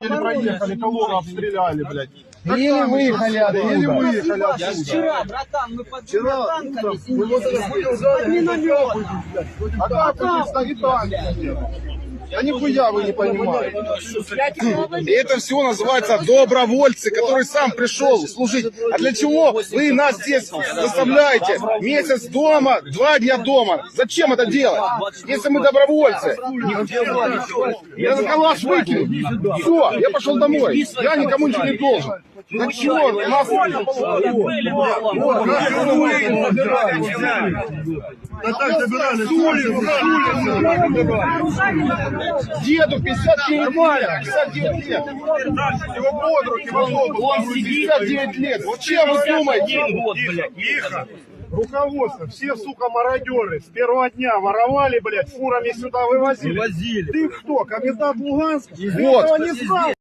Еле проехали, колонну обстреляли, блядь. Еле выехали оттуда. Еле выехали отсюда. Вчера, братан, мы под танками А как тут стоит танк? Да нихуя вы не понимаете. И это все называется добровольцы, который сам пришел служить. А для чего вы нас здесь заставляете? Месяц дома, 2 дня дома. Зачем это делать? Если мы добровольцы. Я за калаш выкину. Все, я пошел домой. Я никому ничего не должен. Для чего нас... Да так забирали, с улицы. Деду 59 лет, 59 лет. Его под руки, он 59 лет. Вот чем вы думаете? Тихо. Руководство, все, сука, мародеры. С первого дня воровали, блядь, фурами сюда вывозили. Ты кто, комендант Луганска? Вот. Ты этого не знал?